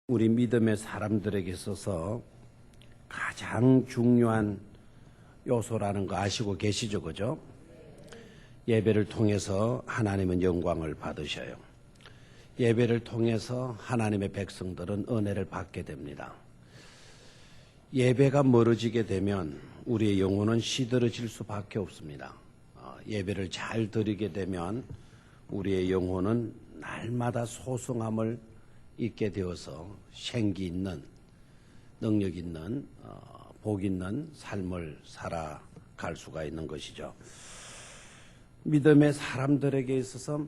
우리 믿음의 사람들에게 있어서 가장 중요한 요소라는 거 아시고 계시죠, 그죠? 예배를 통해서 하나님은 영광을 받으셔요. 예배를 통해서 하나님의 백성들은 은혜를 받게 됩니다. 예배가 멀어지게 되면 우리의 영혼은 시들어질 수밖에 없습니다. 예배를 잘 드리게 되면 우리의 영혼은 날마다 소성함을 있게 되어서 생기 있는, 능력 있는, 복 있는 삶을 살아갈 수가 있는 것이죠. 믿음의 사람들에게 있어서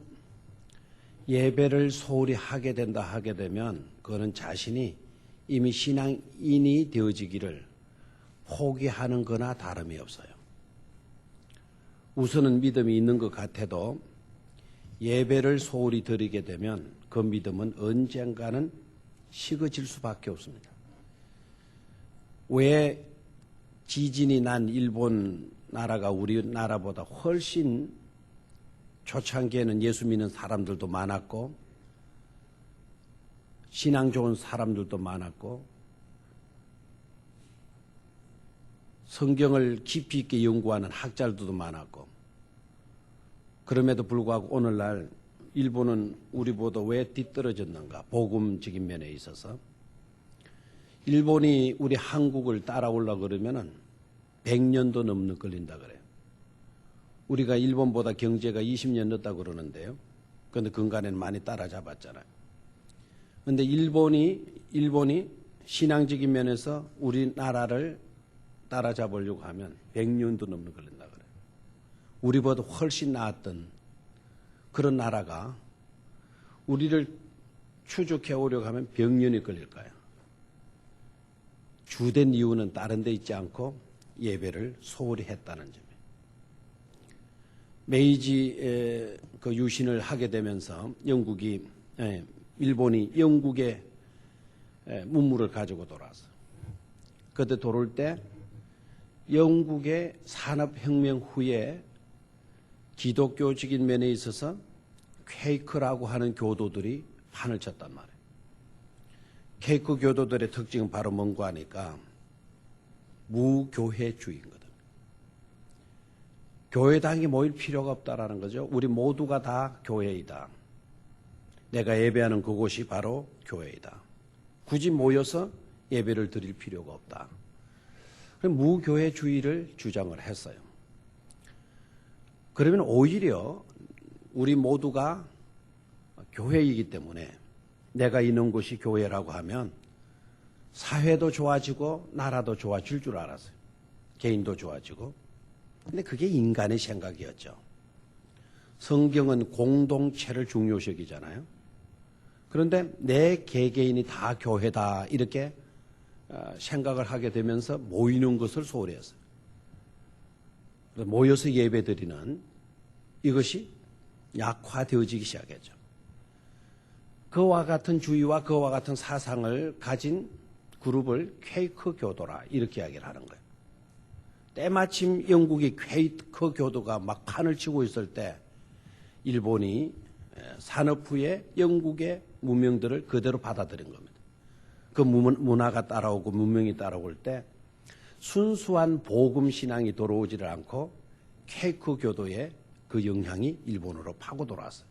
예배를 소홀히 하게 된다 하게 되면 그거는 자신이 이미 신앙인이 되어지기를 포기하는 거나 다름이 없어요. 우선은 믿음이 있는 것 같아도 예배를 소홀히 드리게 되면 그 믿음은 언젠가는 식어질 수밖에 없습니다. 왜 지진이 난 일본 나라가 우리나라보다 훨씬 초창기에는 예수 믿는 사람들도 많았고 신앙 좋은 사람들도 많았고 성경을 깊이 있게 연구하는 학자들도 많았고 그럼에도 불구하고 오늘날 일본은 우리보다 왜 뒤떨어졌는가? 복음적인 면에 있어서 일본이 우리 한국을 따라오려고 그러면은 100년도 넘는 걸린다 그래요. 우리가 일본보다 경제가 20년 늦다 그러는데요. 그런데 근간에는 많이 따라잡았잖아요. 그런데 일본이 신앙적인 면에서 우리나라를 따라잡으려고 하면 100년도 넘는 걸린다 그래요. 우리보다 훨씬 나았던 그런 나라가 우리를 추적해 오려고 하면 100년이 걸릴까요? 주된 이유는 다른 데 있지 않고 예배를 소홀히 했다는 점이에요. 메이지 그 유신을 하게 되면서 일본이 영국의 문물을 가지고 돌아왔어요. 그때 돌아올 때 영국의 산업혁명 후에 기독교적인 면에 있어서 퀘이크라고 하는 교도들이 판을 쳤단 말이에요. 퀘이크 교도들의 특징은 바로 뭔가 하니까 무교회주의거든. 교회당이 모일 필요가 없다라는 거죠. 우리 모두가 다 교회이다. 내가 예배하는 그곳이 바로 교회이다. 굳이 모여서 예배를 드릴 필요가 없다. 무교회주의를 주장을 했어요. 그러면 오히려 우리 모두가 교회이기 때문에 내가 있는 곳이 교회라고 하면 사회도 좋아지고 나라도 좋아질 줄 알았어요. 개인도 좋아지고. 근데 그게 인간의 생각이었죠. 성경은 공동체를 중요시 여기잖아요. 그런데 내 개개인이 다 교회다 이렇게 생각을 하게 되면서 모이는 것을 소홀히 했어요. 모여서 예배드리는 이것이 약화되어지기 시작했죠. 그와 같은 주의와 그와 같은 사상을 가진 그룹을 퀘이크 교도라 이렇게 이야기를 하는 거예요. 때마침 영국이 퀘이크 교도가 막 판을 치고 있을 때 일본이 산업 후에 영국의 문명들을 그대로 받아들인 겁니다. 그 문화가 따라오고 문명이 따라올 때 순수한 복음 신앙이 들어오지를 않고 퀘이크 교도의 그 영향이 일본으로 파고 들어왔어요.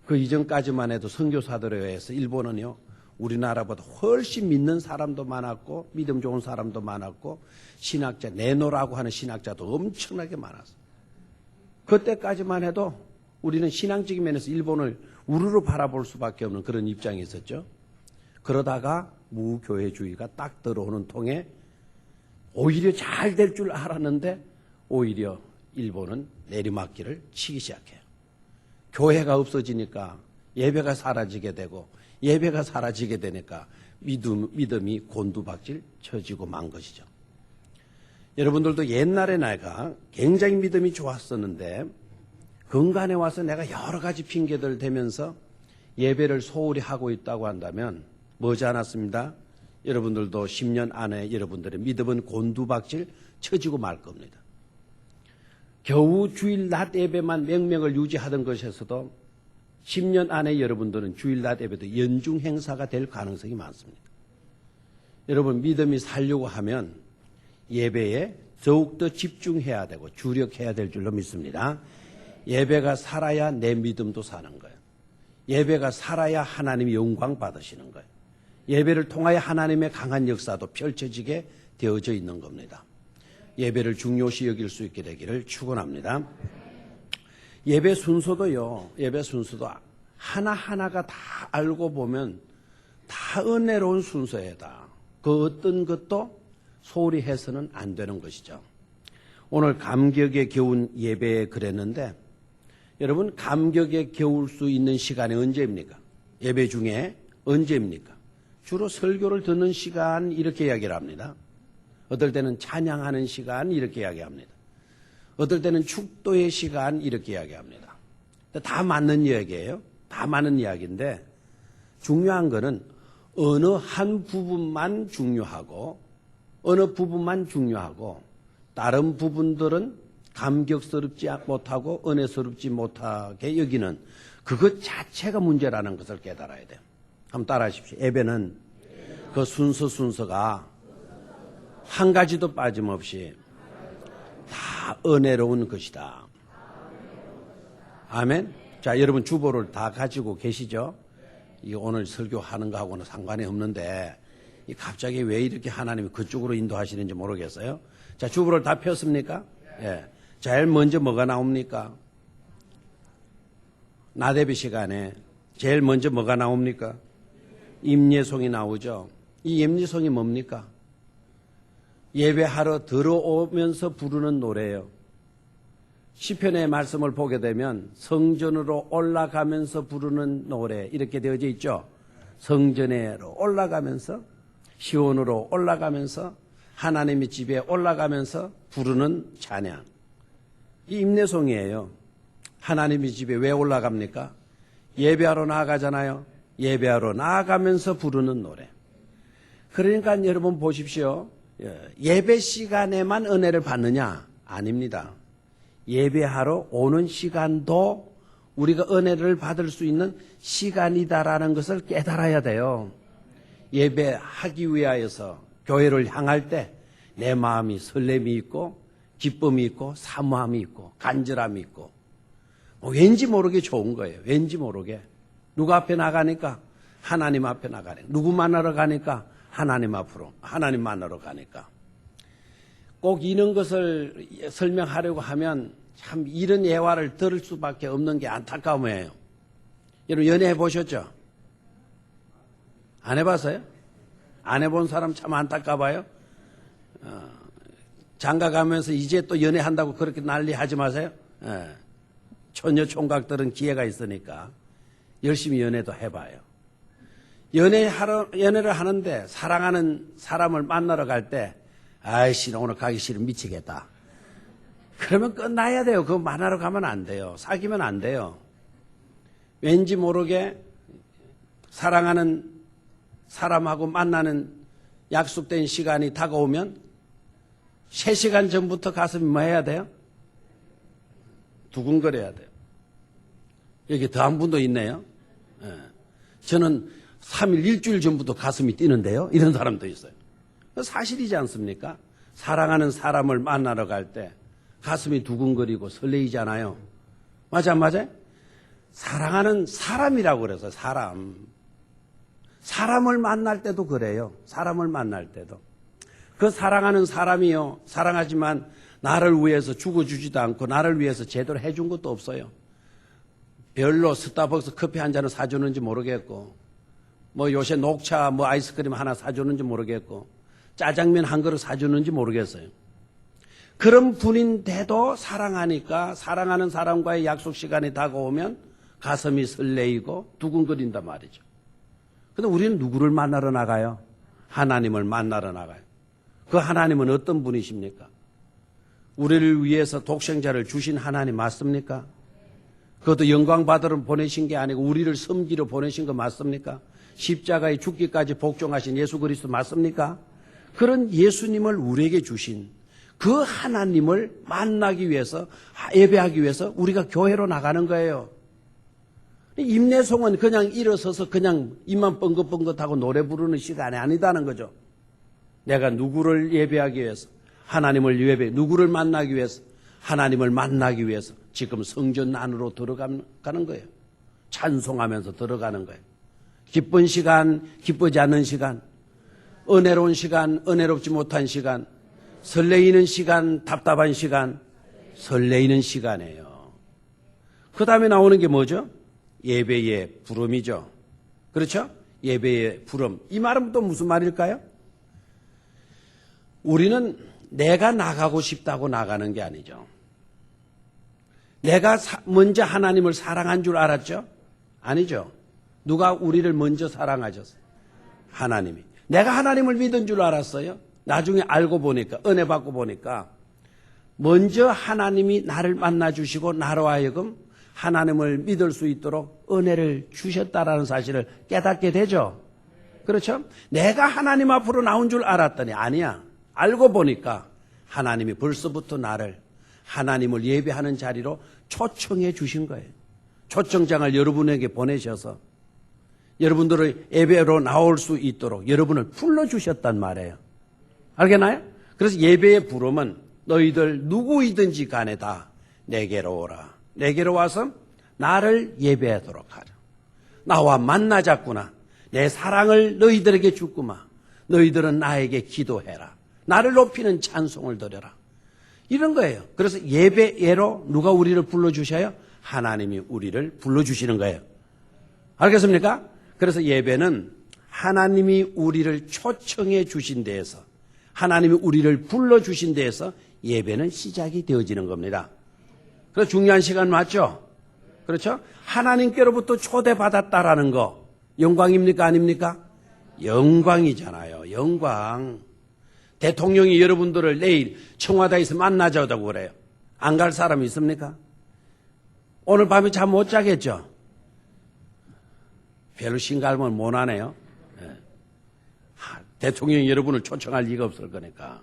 그 이전까지만 해도 선교사들에 의해서 일본은요 우리나라보다 훨씬 믿는 사람도 많았고 믿음 좋은 사람도 많았고 신학자 네노라고 하는 신학자도 엄청나게 많았어요. 그때까지만 해도 우리는 신앙적인 면에서 일본을 우르르 바라볼 수밖에 없는 그런 입장이 있었죠. 그러다가 무교회주의가 딱 들어오는 통에 오히려 잘 될 줄 알았는데 오히려 일본은 내리막길을 치기 시작해요. 교회가 없어지니까 예배가 사라지게 되고 예배가 사라지게 되니까 믿음이 곤두박질 쳐지고 만 것이죠. 여러분들도 옛날에 내가 굉장히 믿음이 좋았었는데 근간에 와서 내가 여러 가지 핑계들 대면서 예배를 소홀히 하고 있다고 한다면 머지 않았습니다. 여러분들도 10년 안에 여러분들의 믿음은 곤두박질 쳐지고 말 겁니다. 겨우 주일 낮 예배만 맹명을 유지하던 것에서도 10년 안에 여러분들은 주일낮 예배도 연중 행사가 될 가능성이 많습니다. 여러분 믿음이 살려고 하면 예배에 더욱더 집중해야 되고 주력해야 될 줄로 믿습니다. 예배가 살아야 내 믿음도 사는 거예요. 예배가 살아야 하나님이 영광 받으시는 거예요. 예배를 통하여 하나님의 강한 역사도 펼쳐지게 되어져 있는 겁니다. 예배를 중요시 여길 수 있게 되기를 축원합니다. 예배 순서도요. 예배 순서도 하나하나가 다 알고 보면 다 은혜로운 순서에다. 그 어떤 것도 소홀히 해서는 안 되는 것이죠. 오늘 감격에 겨운 예배에 그랬는데 여러분 감격에 겨울 수 있는 시간이 언제입니까? 예배 중에 언제입니까? 주로 설교를 듣는 시간 이렇게 이야기를 합니다. 어떨 때는 찬양하는 시간 이렇게 이야기합니다. 어떨 때는 축도의 시간 이렇게 이야기합니다. 다 맞는 이야기예요. 다 맞는 이야기인데 중요한 거는 어느 한 부분만 중요하고 어느 부분만 중요하고 다른 부분들은 감격스럽지 못하고 은혜스럽지 못하게 여기는 그것 자체가 문제라는 것을 깨달아야 돼요. 한번 따라하십시오. 예배는 그 순서가 한 가지도 빠짐없이 다 은혜로운 것이다. 아멘. 자, 여러분 주보를 다 가지고 계시죠? 이 오늘 설교하는 거하고는 상관이 없는데 갑자기 왜 이렇게 하나님이 그쪽으로 인도하시는지 모르겠어요. 자, 주보를 다 폈습니까? 예. 제일 먼저 뭐가 나옵니까? 나대비 시간에 제일 먼저 뭐가 나옵니까? 임예송이 나오죠. 이 임예송이 뭡니까? 예배하러 들어오면서 부르는 노래예요. 시편의 말씀을 보게 되면 성전으로 올라가면서 부르는 노래 이렇게 되어져 있죠. 성전으로 올라가면서 시온으로 올라가면서 하나님의 집에 올라가면서 부르는 찬양. 이 임내송이에요. 하나님의 집에 왜 올라갑니까? 예배하러 나아가잖아요. 예배하러 나아가면서 부르는 노래. 그러니까 여러분 보십시오. 예배 시간에만 은혜를 받느냐? 아닙니다. 예배하러 오는 시간도 우리가 은혜를 받을 수 있는 시간이다라는 것을 깨달아야 돼요. 예배하기 위하여서 교회를 향할 때 내 마음이 설렘이 있고 기쁨이 있고 사모함이 있고 간절함이 있고 왠지 모르게 좋은 거예요. 왠지 모르게. 누구 앞에 나가니까 하나님 앞에 나가니까 누구 만나러 가니까 하나님 앞으로 하나님 만나러 가니까 꼭 이런 것을 설명하려고 하면 참 이런 예화를 들을 수밖에 없는 게 안타까움이에요. 여러분 연애해 보셨죠? 안 해봤어요? 안 해본 사람 참 안타까워요. 장가 가면서 이제 또 연애한다고 그렇게 난리하지 마세요. 처녀 총각들은 기회가 있으니까 열심히 연애도 해봐요. 연애를 하는데 사랑하는 사람을 만나러 갈 때 아이씨 나 오늘 가기 싫으면 미치겠다. 그러면 끝나야 돼요. 그거 만나러 가면 안 돼요. 사귀면 안 돼요. 왠지 모르게 사랑하는 사람하고 만나는 약속된 시간이 다가오면 3시간 전부터 가슴이 뭐 해야 돼요? 두근거려야 돼요. 여기 더 한 분도 있네요. 저는 3일 일주일 전부터 가슴이 뛰는데요. 이런 사람도 있어요. 사실이지 않습니까? 사랑하는 사람을 만나러 갈 때 가슴이 두근거리고 설레이잖아요. 맞아요? 사랑하는 사람이라고 그래서 사람을 만날 때도 그래요. 사람을 만날 때도. 그 사랑하는 사람이요. 사랑하지만 나를 위해서 죽어주지도 않고 나를 위해서 제대로 해준 것도 없어요. 별로 스타벅스 커피 한 잔을 사주는지 모르겠고 뭐 요새 녹차 뭐 아이스크림 하나 사주는지 모르겠고 짜장면 한 그릇 사주는지 모르겠어요. 그런 분인데도 사랑하니까 사랑하는 사람과의 약속 시간이 다가오면 가슴이 설레이고 두근거린단 말이죠. 그런데 우리는 누구를 만나러 나가요? 하나님을 만나러 나가요. 그 하나님은 어떤 분이십니까? 우리를 위해서 독생자를 주신 하나님 맞습니까? 그것도 영광 받으러 보내신 게 아니고 우리를 섬기러 보내신 거 맞습니까? 십자가에 죽기까지 복종하신 예수 그리스도 맞습니까? 그런 예수님을 우리에게 주신 그 하나님을 만나기 위해서 예배하기 위해서 우리가 교회로 나가는 거예요. 임내송은 그냥 일어서서 그냥 입만 뻥긋뻥긋하고 노래 부르는 시간이 아니다는 거죠. 내가 누구를 예배하기 위해서, 하나님을 누구를 만나기 위해서, 하나님을 만나기 위해서 지금 성전 안으로 들어가는 거예요. 찬송하면서 들어가는 거예요. 기쁜 시간, 기쁘지 않은 시간, 은혜로운 시간, 은혜롭지 못한 시간, 설레이는 시간, 답답한 시간, 설레이는 시간이에요. 그 다음에 나오는 게 뭐죠? 예배의 부름이죠. 그렇죠? 예배의 부름. 이 말은 또 무슨 말일까요? 우리는 내가 나가고 싶다고 나가는 게 아니죠. 내가 먼저 하나님을 사랑한 줄 알았죠? 아니죠. 누가 우리를 먼저 사랑하셨어요? 하나님이. 내가 하나님을 믿은 줄 알았어요? 나중에 알고 보니까, 은혜 받고 보니까 먼저 하나님이 나를 만나주시고 나로 하여금 하나님을 믿을 수 있도록 은혜를 주셨다라는 사실을 깨닫게 되죠. 그렇죠? 내가 하나님 앞으로 나온 줄 알았더니 아니야. 알고 보니까 하나님이 벌써부터 나를 하나님을 예배하는 자리로 초청해 주신 거예요. 초청장을 여러분에게 보내셔서 여러분들의 예배로 나올 수 있도록 여러분을 불러주셨단 말이에요. 알겠나요? 그래서 예배의 부름은 너희들 누구이든지 간에 다 내게로 오라. 내게로 와서 나를 예배하도록 하라. 나와 만나자꾸나. 내 사랑을 너희들에게 주구마. 너희들은 나에게 기도해라. 나를 높이는 찬송을 드려라. 이런 거예요. 그래서 예배로 누가 우리를 불러주셔요? 하나님이 우리를 불러주시는 거예요. 알겠습니까? 그래서 예배는 하나님이 우리를 초청해 주신 데에서, 하나님이 우리를 불러주신 데에서 예배는 시작이 되어지는 겁니다. 그래서 중요한 시간 맞죠? 그렇죠? 하나님께로부터 초대받았다라는 거 영광입니까? 아닙니까? 영광이잖아요. 영광. 대통령이 여러분들을 내일 청와대에서 만나자고 그래요. 안 갈 사람이 있습니까? 오늘 밤에 잠 못 자겠죠? 별로 심각하면 못하네요. 네. 대통령이 여러분을 초청할 리가 없을 거니까.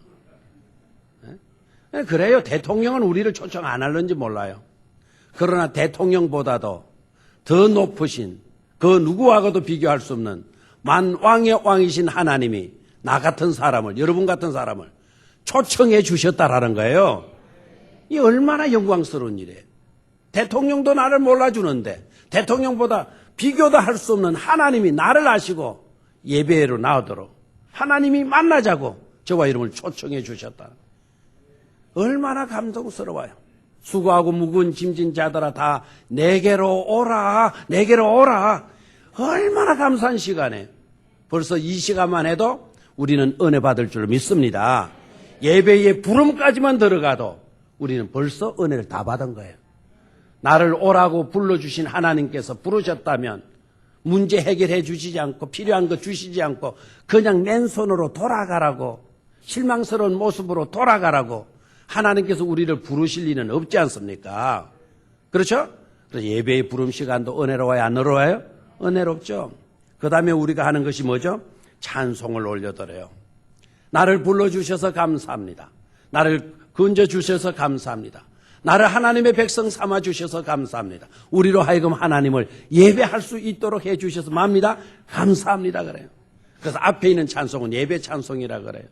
네? 그래요. 대통령은 우리를 초청 안 할는지 몰라요. 그러나 대통령보다도 더 높으신 그 누구하고도 비교할 수 없는 만왕의 왕이신 하나님이 나 같은 사람을, 여러분 같은 사람을 초청해 주셨다라는 거예요. 이 얼마나 영광스러운 일이에요. 대통령도 나를 몰라주는데 대통령보다 비교도 할 수 없는 하나님이 나를 아시고 예배로 나오도록 하나님이 만나자고 저와 여러분을 초청해 주셨다. 얼마나 감동스러워요. 수고하고 무거운 짐진 자들아 다 내게로 오라, 내게로 오라. 얼마나 감사한 시간에 벌써 이 시간만 해도 우리는 은혜 받을 줄 믿습니다. 예배의 부름까지만 들어가도 우리는 벌써 은혜를 다 받은 거예요. 나를 오라고 불러주신 하나님께서 부르셨다면 문제 해결해 주시지 않고 필요한 거 주시지 않고 그냥 맨손으로 돌아가라고, 실망스러운 모습으로 돌아가라고 하나님께서 우리를 부르실 리는 없지 않습니까? 그렇죠? 그래서 예배의 부름 시간도 은혜로워요? 안 은혜로워요? 은혜롭죠. 그 다음에 우리가 하는 것이 뭐죠? 찬송을 올려드려요. 나를 불러주셔서 감사합니다. 나를 건져주셔서 감사합니다. 나를 하나님의 백성 삼아주셔서 감사합니다. 우리로 하여금 하나님을 예배할 수 있도록 해주셔서 맙니다. 감사합니다 그래요. 그래서 앞에 있는 찬송은 예배 찬송이라 그래요.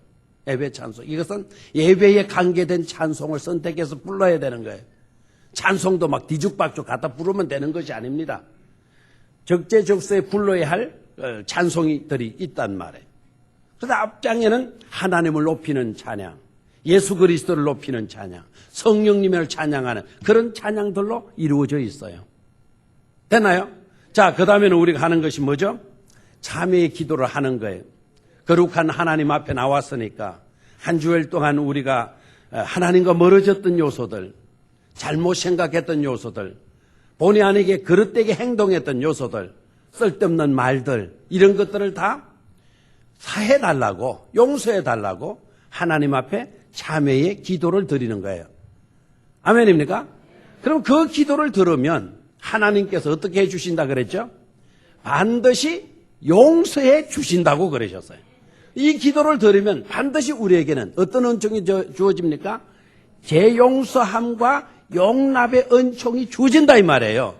예배 찬송. 이것은 예배에 관계된 찬송을 선택해서 불러야 되는 거예요. 찬송도 막 뒤죽박죽 갖다 부르면 되는 것이 아닙니다. 적재적소에 불러야 할 찬송들이 있단 말이에요. 그래서 앞장에는 하나님을 높이는 찬양, 예수 그리스도를 높이는 찬양, 성령님을 찬양하는 그런 찬양들로 이루어져 있어요. 됐나요? 자, 그 다음에는 우리가 하는 것이 뭐죠? 참회의 기도를 하는 거예요. 거룩한 하나님 앞에 나왔으니까 한 주일 동안 우리가 하나님과 멀어졌던 요소들, 잘못 생각했던 요소들, 본의 아니게 그릇되게 행동했던 요소들, 쓸데없는 말들, 이런 것들을 다 사해달라고, 용서해달라고 하나님 앞에 참회의 기도를 드리는 거예요. 아멘입니까? 그럼 그 기도를 들으면 하나님께서 어떻게 해주신다 그랬죠? 반드시 용서해 주신다고 그러셨어요. 이 기도를 들으면 반드시 우리에게는 어떤 은총이 주어집니까? 재용서함과 용납의 은총이 주어진다 이 말이에요.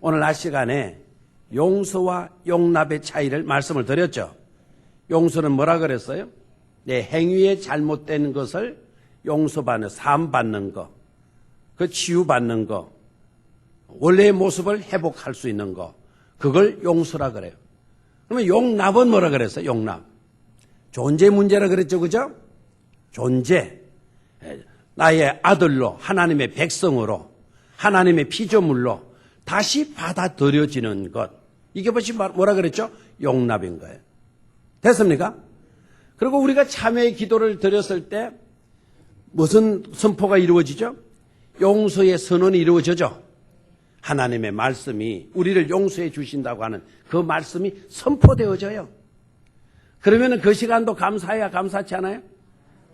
오늘 낮 시간에 용서와 용납의 차이를 말씀을 드렸죠. 용서는 뭐라 그랬어요? 내 행위에 잘못된 것을 용서받는, 사함받는 거, 그 치유받는 거, 원래의 모습을 회복할 수 있는 거, 그걸 용서라 그래요. 그러면 용납은 뭐라 그랬어요? 용납. 존재 문제라 그랬죠, 그죠? 존재. 나의 아들로, 하나님의 백성으로, 하나님의 피조물로 다시 받아들여지는 것. 이게 뭐라 그랬죠? 용납인 거예요. 됐습니까? 그리고 우리가 참회의 기도를 드렸을 때 무슨 선포가 이루어지죠? 용서의 선언이 이루어져죠. 하나님의 말씀이 우리를 용서해 주신다고 하는 그 말씀이 선포되어져요. 그러면 그 시간도 감사해야 감사치 않아요?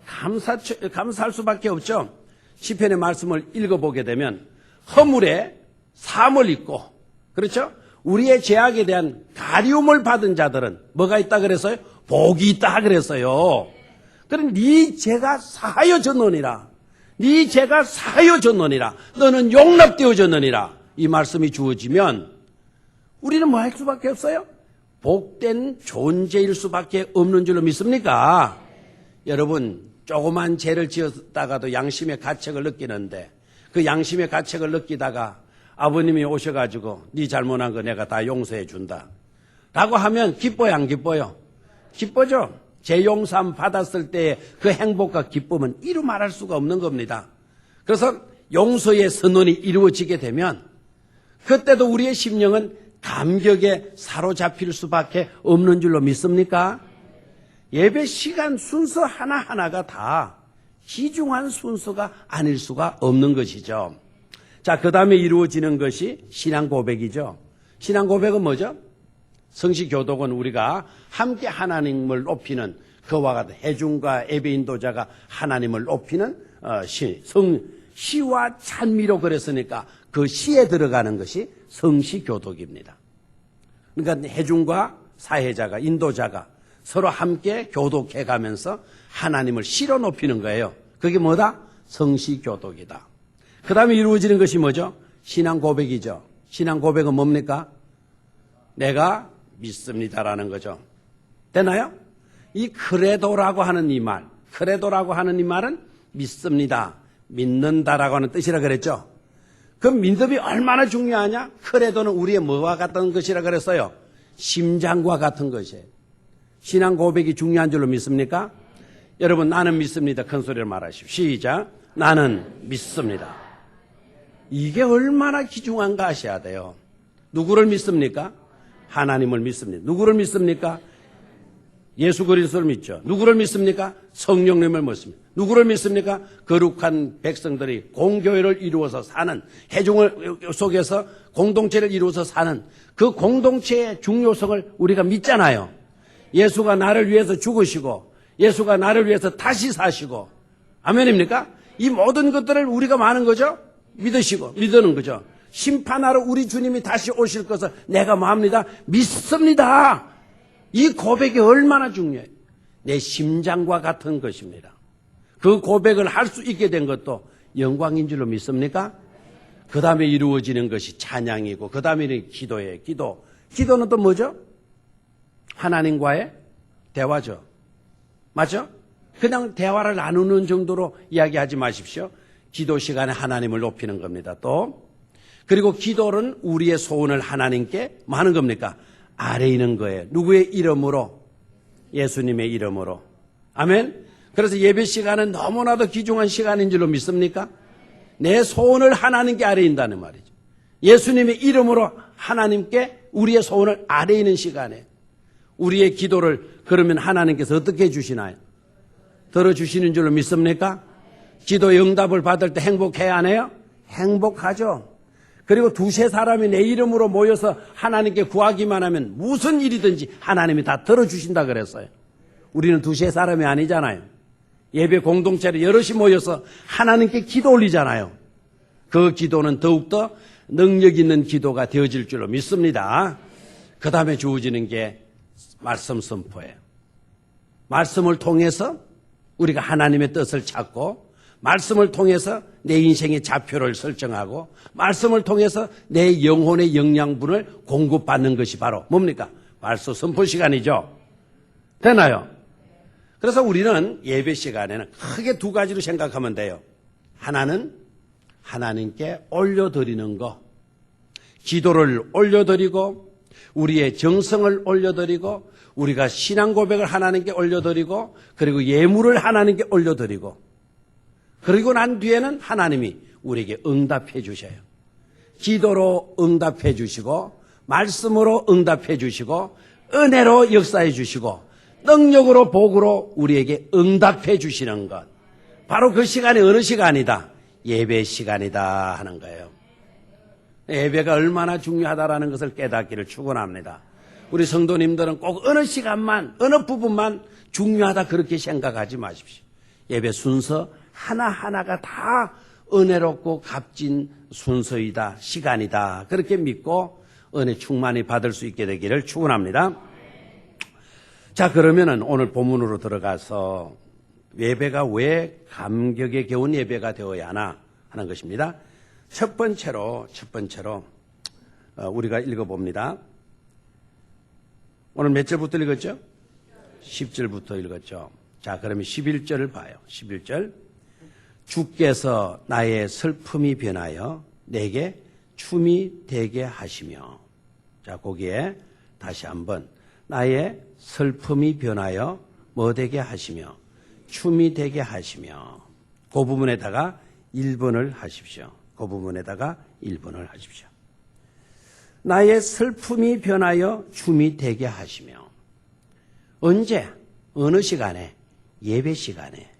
감사할 수밖에 없죠. 시편의 말씀을 읽어보게 되면 허물에 사함을 입고, 그렇죠? 우리의 죄악에 대한 가리움을 받은 자들은 뭐가 있다 그랬어요? 복이 있다 그랬어요. 그럼 네 죄가 사하여졌느니라. 네 죄가 사하여졌느니라. 너는 용납되어졌느니라. 이 말씀이 주어지면 우리는 뭐 할 수밖에 없어요? 복된 존재일 수밖에 없는 줄로 믿습니까? 여러분, 조그만 죄를 지었다가도 양심의 가책을 느끼는데 그 양심의 가책을 느끼다가 아버님이 오셔가지고 네 잘못한 거 내가 다 용서해 준다 라고 하면 기뻐요, 안 기뻐요? 기뻐죠. 죄 용서함 받았을 때의 그 행복과 기쁨은 이루 말할 수가 없는 겁니다. 그래서 용서의 선언이 이루어지게 되면 그때도 우리의 심령은 감격에 사로잡힐 수밖에 없는 줄로 믿습니까? 예배 시간 순서 하나하나가 다 귀중한 순서가 아닐 수가 없는 것이죠. 자, 그 다음에 이루어지는 것이 신앙 고백이죠. 신앙 고백은 뭐죠? 성시교독은 우리가 함께 하나님을 높이는 그와 같은 해중과 예배 인도자가 하나님을 높이는 시와 찬미로 그랬으니까 그 시에 들어가는 것이 성시교독입니다. 그러니까 해중과 사회자가, 인도자가 서로 함께 교독해 가면서 하나님을 시로 높이는 거예요. 그게 뭐다? 성시교독이다. 그 다음에 이루어지는 것이 뭐죠? 신앙 고백이죠. 신앙 고백은 뭡니까? 내가 믿습니다라는 거죠. 되나요? 이 크레도라고 하는 이 말, 크레도라고 하는 이 말은 믿습니다, 믿는다라고 하는 뜻이라 그랬죠. 그 믿음이 얼마나 중요하냐? 크레도는 우리의 뭐와 같은 것이라 그랬어요? 심장과 같은 것이에요. 신앙 고백이 중요한 줄로 믿습니까? 여러분, 나는 믿습니다. 큰 소리로 말하십시오. 시작. 나는 믿습니다. 이게 얼마나 귀중한가 하셔야 돼요. 누구를 믿습니까? 하나님을 믿습니다. 누구를 믿습니까? 예수 그리스도를 믿죠. 누구를 믿습니까? 성령님을 믿습니다. 누구를 믿습니까? 거룩한 백성들이 공교회를 이루어서 사는, 회중을 속에서 공동체를 이루어서 사는 그 공동체의 중요성을 우리가 믿잖아요. 예수가 나를 위해서 죽으시고 예수가 나를 위해서 다시 사시고, 아멘입니까? 이 모든 것들을 우리가 많은 거죠? 믿으시고 믿는 거죠. 심판하러 우리 주님이 다시 오실 것을 내가 뭐합니다? 믿습니다. 이 고백이 얼마나 중요해요. 내 심장과 같은 것입니다. 그 고백을 할 수 있게 된 것도 영광인 줄로 믿습니까? 그 다음에 이루어지는 것이 찬양이고, 그 다음에는 기도예요. 기도는 또 뭐죠? 하나님과의 대화죠. 맞죠? 그냥 대화를 나누는 정도로 이야기하지 마십시오. 기도 시간에 하나님을 높이는 겁니다. 또 그리고 기도는 우리의 소원을 하나님께 뭐 하는 겁니까? 아뢰는 거예요. 누구의 이름으로? 예수님의 이름으로. 아멘. 그래서 예배 시간은 너무나도 귀중한 시간인 줄로 믿습니까? 내 소원을 하나님께 아뢰인다는 말이죠. 예수님의 이름으로 하나님께 우리의 소원을 아뢰는 시간에 우리의 기도를 그러면 하나님께서 어떻게 해주시나요? 들어주시는 줄로 믿습니까? 기도의 응답을 받을 때 행복해야 하네요? 행복하죠. 그리고 두세 사람이 내 이름으로 모여서 하나님께 구하기만 하면 무슨 일이든지 하나님이 다 들어주신다 그랬어요. 우리는 두세 사람이 아니잖아요. 예배 공동체로 여럿이 모여서 하나님께 기도 올리잖아요. 그 기도는 더욱더 능력 있는 기도가 되어질 줄로 믿습니다. 그 다음에 주어지는 게 말씀 선포예요. 말씀을 통해서 우리가 하나님의 뜻을 찾고 말씀을 통해서 내 인생의 좌표를 설정하고 말씀을 통해서 내 영혼의 영양분을 공급받는 것이 바로 뭡니까? 말씀 선포 시간이죠. 되나요? 그래서 우리는 예배 시간에는 크게 두 가지로 생각하면 돼요. 하나는 하나님께 올려드리는 거, 기도를 올려드리고 우리의 정성을 올려드리고 우리가 신앙 고백을 하나님께 올려드리고 그리고 예물을 하나님께 올려드리고 그리고 난 뒤에는 하나님이 우리에게 응답해 주셔요. 기도로 응답해 주시고 말씀으로 응답해 주시고 은혜로 역사해 주시고 능력으로 복으로 우리에게 응답해 주시는 것. 바로 그 시간이 어느 시간이다? 예배 시간이다 하는 거예요. 예배가 얼마나 중요하다라는 것을 깨닫기를 축원합니다. 우리 성도님들은 꼭 어느 시간만 어느 부분만 중요하다 그렇게 생각하지 마십시오. 예배 순서 하나하나가 다 은혜롭고 값진 순서이다, 시간이다 그렇게 믿고 은혜 충만히 받을 수 있게 되기를 축원합니다. 자, 그러면은 오늘 본문으로 들어가서 예배가 왜 감격에 겨운 예배가 되어야 하나 하는 것입니다. 첫 번째로 우리가 읽어봅니다. 오늘 몇 절부터 읽었죠? 10절부터 읽었죠. 자, 그러면 11절을 봐요. 11절. 주께서 나의 슬픔이 변하여 내게 춤이 되게 하시며. 자, 거기에 다시 한번 나의 슬픔이 변하여 뭐 되게 하시며 춤이 되게 하시며. 그 부분에다가 1번을 하십시오. 그 부분에다가 1번을 하십시오. 나의 슬픔이 변하여 춤이 되게 하시며. 언제? 어느 시간에? 예배 시간에.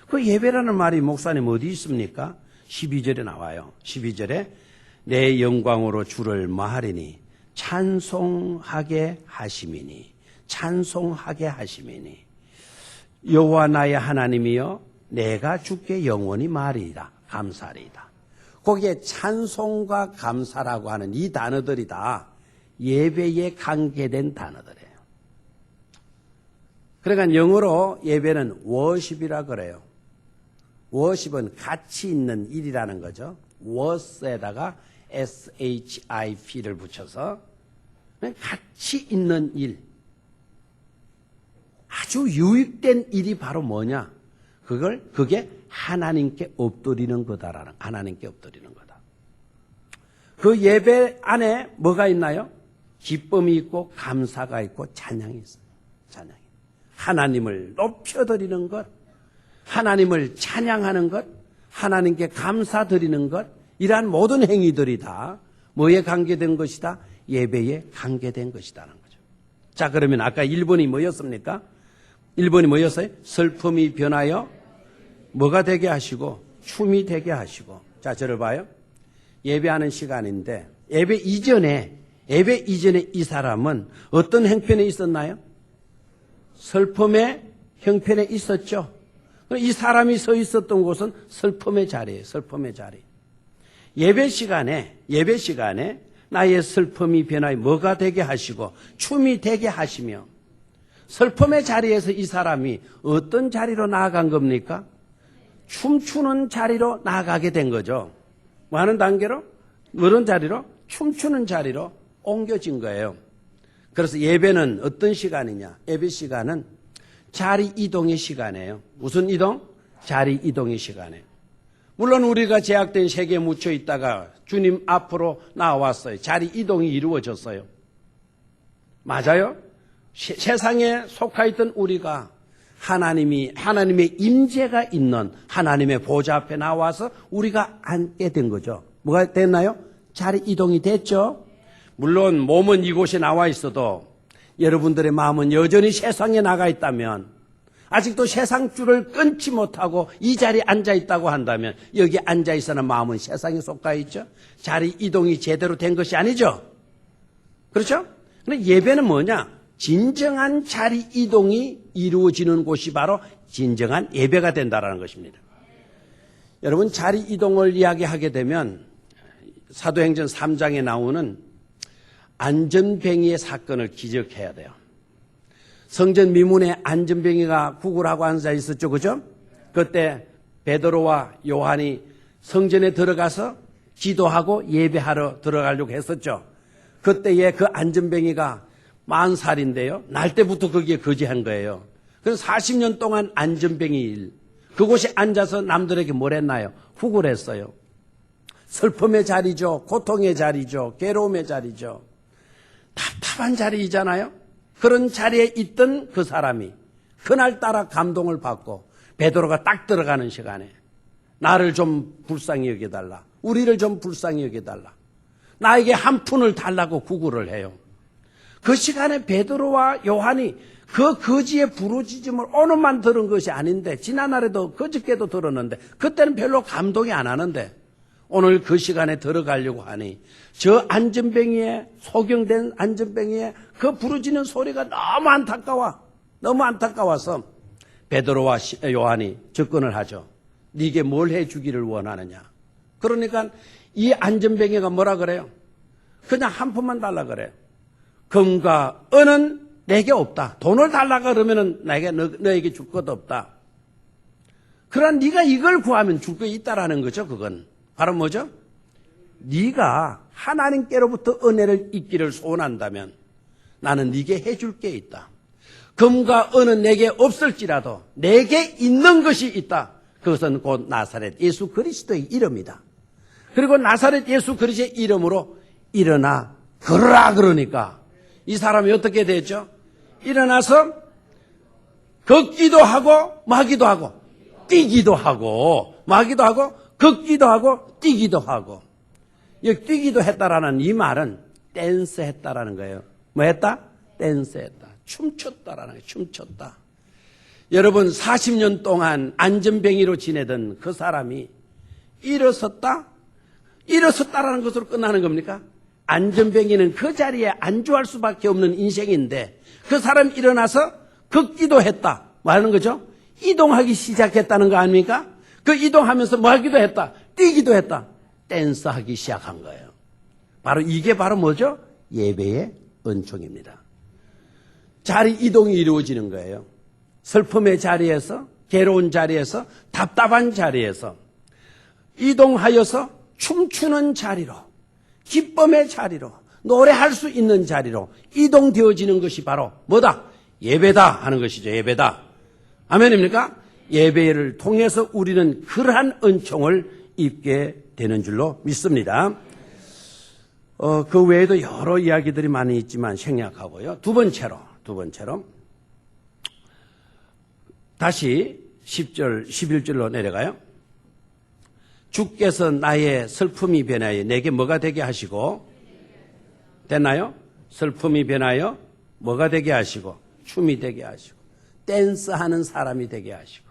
그 예배라는 말이 목사님 어디 있습니까? 12절에 나와요. 12절에 내 영광으로 주를 마하리니 찬송하게 하심이니 여호와 나의 하나님이여 내가 주께 영원히 말이다 감사리이다. 거기에 찬송과 감사라고 하는 이 단어들이 다 예배에 관계된 단어들이에요. 그러니까 영어로 예배는 worship이라 그래요. worship은 가치 있는 일이라는 거죠. worth에다가 ship를 붙여서 가치 있는 일, 아주 유익된 일이 바로 뭐냐? 그게 하나님께 엎드리는 거다라는, 하나님께 엎드리는 거다. 그 예배 안에 뭐가 있나요? 기쁨이 있고 감사가 있고 찬양이 있어요. 찬양이. 하나님을 높여드리는 것, 하나님을 찬양하는 것, 하나님께 감사드리는 것, 이러한 모든 행위들이 다 뭐에 관계된 것이다? 예배에 관계된 것이라는 거죠. 자, 그러면 아까 1번이 뭐였습니까? 1번이 뭐였어요? 슬픔이 변하여 뭐가 되게 하시고 춤이 되게 하시고. 자, 저를 봐요. 예배하는 시간인데 예배 이전에 이 사람은 어떤 형편에 있었나요? 슬픔의 형편에 있었죠. 이 사람이 서 있었던 곳은 슬픔의 자리예요. 슬픔의 자리. 예배 시간에 나의 슬픔이 변하여 뭐가 되게 하시고 춤이 되게 하시며. 슬픔의 자리에서 이 사람이 어떤 자리로 나아간 겁니까? 춤추는 자리로 나아가게 된 거죠. 뭐 하는 단계로? 어떤 자리로? 춤추는 자리로 옮겨진 거예요. 그래서 예배는 어떤 시간이냐? 예배 시간은 자리 이동의 시간이에요. 무슨 이동? 자리 이동의 시간이에요. 물론 우리가 제약된 세계에 묻혀 있다가 주님 앞으로 나왔어요. 자리 이동이 이루어졌어요. 맞아요? 세상에 속해 있던 우리가 하나님의 임재가 있는 하나님의 보좌 앞에 나와서 우리가 앉게 된 거죠. 뭐가 됐나요? 자리 이동이 됐죠. 물론 몸은 이곳에 나와 있어도 여러분들의 마음은 여전히 세상에 나가 있다면, 아직도 세상 줄을 끊지 못하고 이 자리에 앉아 있다고 한다면 여기 앉아 있어는 마음은 세상에 속해 있죠. 자리 이동이 제대로 된 것이 아니죠. 그렇죠? 근데 예배는 뭐냐? 진정한 자리 이동이 이루어지는 곳이 바로 진정한 예배가 된다는 것입니다. 여러분, 자리 이동을 이야기하게 되면 사도행전 3장에 나오는 안전뱅이의 사건을 기억해야 돼요. 성전 미문에 안전뱅이가 구걸하고 앉아 있었죠. 그죠? 그때 베드로와 요한이 성전에 들어가서 기도하고 예배하러 들어가려고 했었죠. 그때에 그 안전뱅이가 40살인데요. 날 때부터 거기에 거지한 거예요. 그래서 40년 동안 안전뱅이 일. 그곳에 앉아서 남들에게 뭘 했나요? 후구를 했어요. 슬픔의 자리죠. 고통의 자리죠. 괴로움의 자리죠. 답답한 자리이잖아요. 그런 자리에 있던 그 사람이 그날따라 감동을 받고 베드로가 딱 들어가는 시간에 나를 좀 불쌍히 여겨달라. 우리를 좀 불쌍히 여겨달라. 나에게 한 푼을 달라고 구구를 해요. 그 시간에 베드로와 요한이 그 거지의 부르짖음을 오늘만 들은 것이 아닌데 지난날에도 그저께도 들었는데 그때는 별로 감동이 안 하는데 오늘 그 시간에 들어가려고 하니 저 안전뱅이에 소경된 안전뱅이에 그 부르짖는 소리가 너무 안타까워서 베드로와 요한이 접근을 하죠. 네게 뭘 해주기를 원하느냐. 그러니까 이 안전뱅이가 뭐라 그래요? 그냥 한 푼만 달라 그래요. 금과 은은 내게 없다. 돈을 달라 그러면은 너에게 줄 것 없다. 그러나 네가 이걸 구하면 줄 거 있다라는 거죠. 그건 바로 뭐죠? 네가 하나님께로부터 은혜를 잊기를 소원한다면 나는 네게 해줄 게 있다. 금과 은은 내게 없을지라도 내게 있는 것이 있다. 그것은 곧 나사렛 예수 그리스도의 이름이다. 그리고 나사렛 예수 그리스도의 이름으로 일어나 걸으라 그러니까 이 사람이 어떻게 됐죠? 일어나서 걷기도 하고 마기도 하고 뛰기도 하고 마기도 하고 걷기도 하고 뛰기도 하고. 여기 뛰기도 했다라는 이 말은 댄스 했다라는 거예요. 뭐 했다? 댄스 했다. 춤췄다라는 거예요. 춤췄다. 여러분 40년 동안 안전뱅이로 지내던 그 사람이 일어섰다라는 것으로 끝나는 겁니까? 안전뱅이는 그 자리에 안주할 수밖에 없는 인생인데 그 사람이 일어나서 걷기도 했다. 뭐 하는 거죠? 이동하기 시작했다는 거 아닙니까? 그 이동하면서 뭐 하기도 했다. 뛰기도 했다. 댄스하기 시작한 거예요. 이게 바로 뭐죠? 예배의 은총입니다. 자리 이동이 이루어지는 거예요. 슬픔의 자리에서, 괴로운 자리에서, 답답한 자리에서 이동하여서 춤추는 자리로, 기쁨의 자리로, 노래할 수 있는 자리로 이동되어지는 것이 바로 뭐다? 예배다 하는 것이죠. 예배다. 아멘입니까? 예배를 통해서 우리는 그러한 은총을 입게 되는 줄로 믿습니다. 그 외에도 여러 이야기들이 많이 있지만 생략하고요. 두 번째로 다시 10절, 11절로 내려가요. 주께서 나의 슬픔이 변하여 내게 뭐가 되게 하시고, 됐나요? 슬픔이 변하여 뭐가 되게 하시고, 춤이 되게 하시고, 댄스하는 사람이 되게 하시고.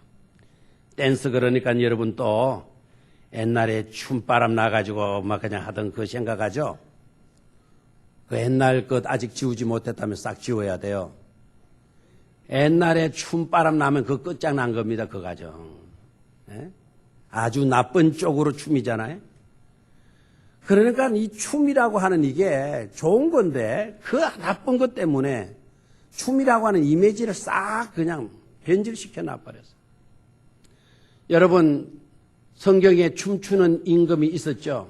댄스 그러니까 여러분 또 옛날에 춤바람 나가지고 막 그냥 하던 그 생각하죠? 그 옛날 것 아직 지우지 못했다면 싹 지워야 돼요. 옛날에 춤바람 나면 그 끝장난 겁니다. 그 가정. 예? 아주 나쁜 쪽으로 춤이잖아요. 그러니까 이 춤이라고 하는 이게 좋은 건데 그 나쁜 것 때문에 춤이라고 하는 이미지를 싹 그냥 변질시켜 놔버렸어요. 여러분 성경에 춤추는 임금이 있었죠.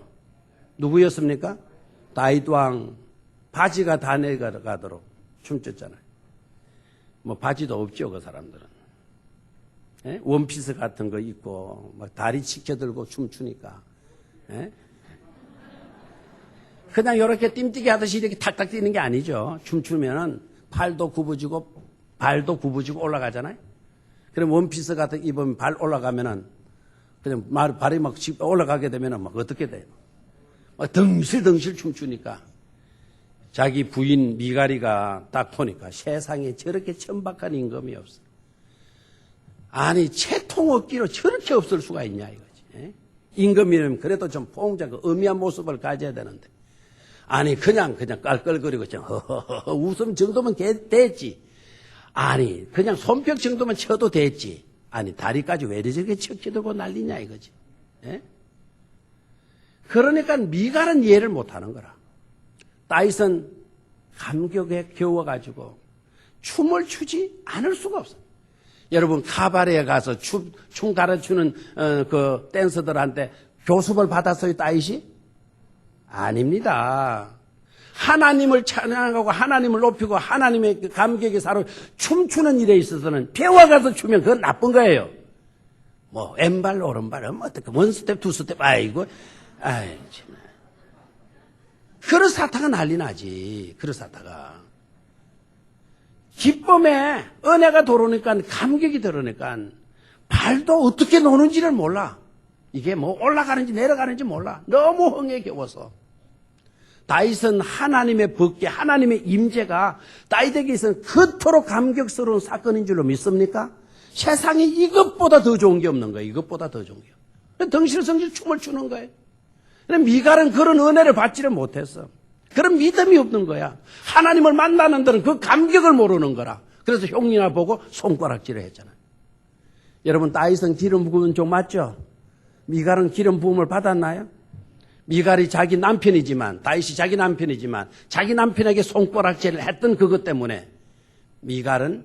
누구였습니까? 다윗 왕. 바지가 다 내려가도록 춤췄잖아요. 뭐 바지도 없죠, 그 사람들은. 예? 원피스 같은 거 입고 막 다리 치켜들고 춤추니까. 예? 그냥 이렇게 띵뛰기 하듯이 이렇게 탁탁 뛰는 게 아니죠. 춤추면은 팔도 굽어지고 발도 굽어지고 올라가잖아요. 그럼 원피스 같은 거 입으면 발 올라가면은 그냥 발이 막 올라가게 되면은 막 어떻게 돼요? 막 덩실덩실 춤추니까. 자기 부인 미가리가 딱 보니까 세상에 저렇게 천박한 임금이 없어. 아니 채통 없기로 저렇게 없을 수가 있냐 이거지. 임금이면 그래도 좀 포옹자고 의미한 모습을 가져야 되는데 아니 그냥 깔깔거리고 좀 허허허 웃음 정도면 됐지. 아니 그냥 손뼉 정도만 쳐도 됐지. 아니 다리까지 왜 저렇게 척키들고 난리냐 이거지. 그러니까 미갈은 이해를 못하는 거라. 다윗은 감격에 겨워가지고 춤을 추지 않을 수가 없어. 여러분 카바레에 가서 춤 가르치는 그 댄서들한테 교습을 받았어요, 다윗이? 아닙니다. 하나님을 찬양하고 하나님을 높이고 하나님의 감격에 사로 춤추는 일에 있어서는 배워가서 추면 그건 나쁜 거예요. 뭐 왼발 오른발 어떻게 원스텝 투스텝 아이고 아이 참. 그릇사타가 난리 나지. 그릇사타가 기쁨에 은혜가 들어오니까 감격이 들어오니까 발도 어떻게 노는지를 몰라. 이게 뭐 올라가는지 내려가는지 몰라. 너무 흥에 겨워서. 다윗은 하나님의 법궤, 하나님의 임재가 다윗에게 있어서는 그토록 감격스러운 사건인 줄로 믿습니까? 세상에 이것보다 더 좋은 게 없는 거예요. 이것보다 더 좋은 게. 덩실덩실 춤을 추는 거예요. 미갈은 그런 은혜를 받지를 못했어. 그런 믿음이 없는 거야. 하나님을 만나는 데는 그 감격을 모르는 거라. 그래서 형이나 보고 손가락질을 했잖아요. 여러분 다윗은 기름 부은 종 맞죠? 미갈은 기름 부음을 받았나요? 미갈이 자기 남편이지만 다윗이 자기 남편이지만 자기 남편에게 손가락질을 했던 그것 때문에 미갈은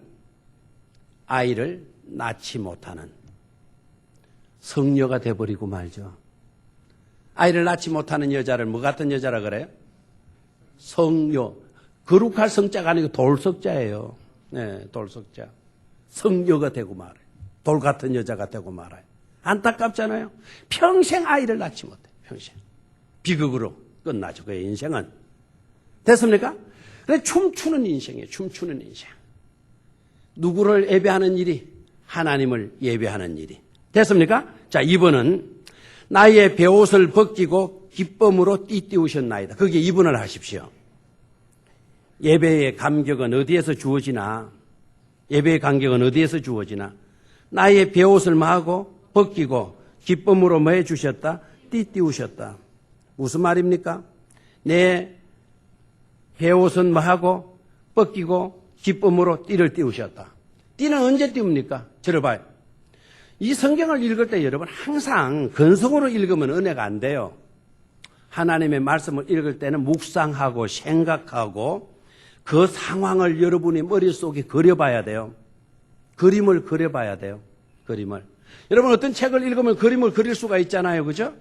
아이를 낳지 못하는 성녀가 돼버리고 말죠. 아이를 낳지 못하는 여자를 뭐 같은 여자라 그래요? 성녀. 거룩할 성자가 아니고 돌석자예요. 네, 돌석자. 성녀가 되고 말아요. 돌 같은 여자가 되고 말아요. 안타깝잖아요. 평생 아이를 낳지 못해. 평생. 비극으로 끝나죠. 그의 인생은. 됐습니까? 그래 춤추는 인생이에요. 춤추는 인생. 누구를 예배하는 일이? 하나님을 예배하는 일이. 됐습니까? 자, 2번은 나의 베옷을 벗기고 기쁨으로 띠띠우셨나이다. 거기에 2번을 하십시오. 예배의 감격은 어디에서 주어지나? 예배의 감격은 어디에서 주어지나? 나의 베옷을 마하고 벗기고 기쁨으로 뭐 해주셨다? 띠띠우셨다. 무슨 말입니까? 내 베옷은 뭐하고 벗기고 기쁨으로 띠를 띠우셨다. 띠는 언제 띄웁니까? 들어봐요. 이 성경을 읽을 때 여러분 항상 근성으로 읽으면 은혜가 안 돼요. 하나님의 말씀을 읽을 때는 묵상하고 생각하고 그 상황을 여러분이 머릿속에 그려봐야 돼요. 그림을 그려봐야 돼요. 그림을. 여러분 어떤 책을 읽으면 그림을 그릴 수가 있잖아요. 그죠?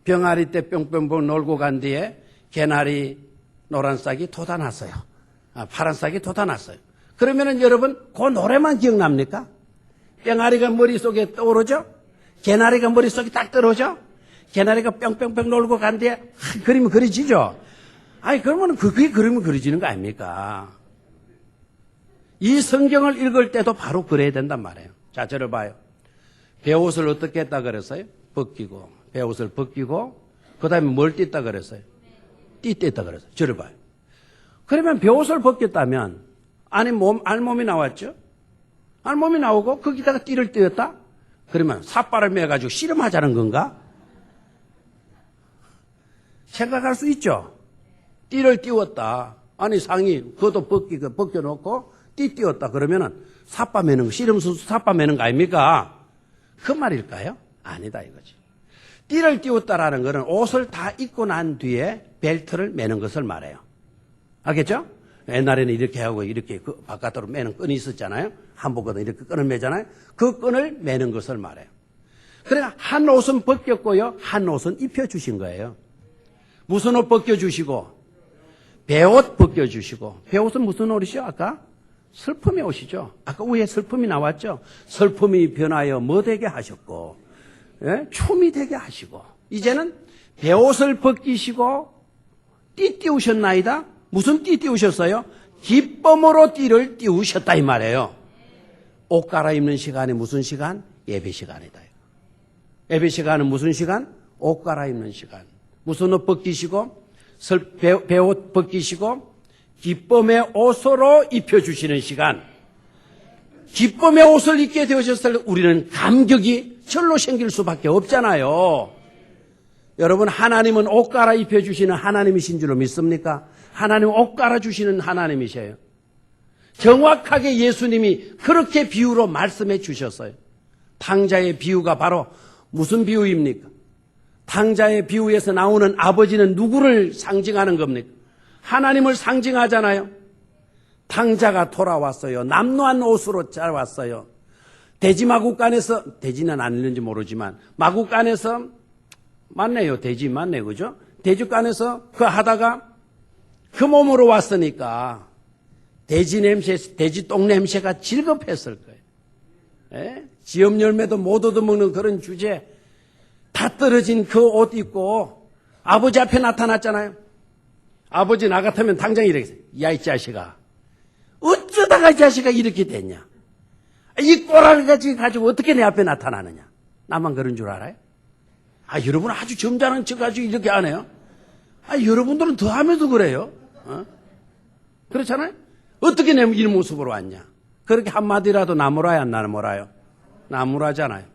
병아리 때 뿅뿅뿅 놀고 간 뒤에 개나리 노란 싹이 돋아났어요. 파란 싹이 돋아났어요. 그러면은 여러분 그 노래만 기억납니까? 병아리가 머릿속에 떠오르죠? 개나리가 머릿속에 딱 떨어져? 개나리가 뿅뿅뿅 놀고 간 뒤에 그림이 그려지죠? 아니 그러면 그게 그림이 그려지는 거 아닙니까? 이 성경을 읽을 때도 바로 그래야 된단 말이에요. 자, 저를 봐요. 베옷을 어떻게 했다 그랬어요? 벗기고. 베옷을 벗기고 그 다음에 뭘 띠었다 그랬어요? 띠었다 그랬어요. 저를 봐요. 그러면 베옷을 벗겼다면 안에 알몸이 나왔죠? 알몸이 나오고 거기다가 띠를 띄었다? 그러면 삿발을 매가지고 씨름하자는 건가? 생각할 수 있죠? 띠를 띄웠다. 아니 상의 그것도 벗겨놓고 띠 띄웠다. 그러면은 삿바 매는 거, 씨름선수 삿바 매는 거 아닙니까? 그 말일까요? 아니다 이거지. 띠를 띄웠다라는 것은 옷을 다 입고 난 뒤에 벨트를 매는 것을 말해요. 알겠죠? 옛날에는 이렇게 하고 이렇게 그 바깥으로 매는 끈이 있었잖아요. 한복은 이렇게 끈을 매잖아요. 그 끈을 매는 것을 말해요. 그러니까 한 옷은 벗겼고요. 한 옷은 입혀주신 거예요. 무슨 옷 벗겨주시고? 베옷 벗겨주시고. 베옷은 무슨 옷이죠? 아까? 슬픔의 옷이죠. 아까 위에 슬픔이 나왔죠? 슬픔이 변하여 뭐 되게 하셨고, 예? 춤이 되게 하시고. 이제는 베옷을 벗기시고 띠 띄우셨나이다? 무슨 띠 띄우셨어요? 기쁨으로 띠를 띄우셨다 이 말이에요. 옷 갈아입는 시간이 무슨 시간? 예배 시간이다. 예배 시간은 무슨 시간? 옷 갈아입는 시간. 무슨 옷 벗기시고 베옷 벗기시고 기쁨의 옷으로 입혀주시는 시간. 기쁨의 옷을 입게 되어졌을 때 우리는 감격이 절로 생길 수밖에 없잖아요. 여러분 하나님은 옷 갈아입혀 주시는 하나님이신 줄로 믿습니까? 하나님은 옷 갈아주시는 하나님이세요. 정확하게 예수님이 그렇게 비유로 말씀해 주셨어요. 탕자의 비유가 바로 무슨 비유입니까? 탕자의 비유에서 나오는 아버지는 누구를 상징하는 겁니까? 하나님을 상징하잖아요. 탕자가 돌아왔어요. 남노한 옷으로 짜왔어요. 돼지 마구간에서, 돼지는 안 있는지 모르지만 마구간에서 맞네요. 돼지 맞네요. 그죠? 돼지간에서 그 하다가 그 몸으로 왔으니까 돼지 냄새, 돼지 똥 냄새가 질겁했을 거예요. 예? 지엽 열매도 못 얻어먹는 그런 주제. 다 떨어진 그 옷 입고 아버지 앞에 나타났잖아요. 아버지 나 같으면 당장 이렇게, 야, 이 자식아. 어쩌다가 이 자식아 이렇게 됐냐? 이 꼬라지 가지고 어떻게 내 앞에 나타나느냐? 나만 그런 줄 알아요? 여러분 아주 점잖은 척 가지고 이렇게 안 해요? 여러분들은 더 하면서 그래요. 그렇잖아요? 어떻게 내 이 모습으로 왔냐? 그렇게 한마디라도 나무라야 안 나무라요? 나무라잖아요.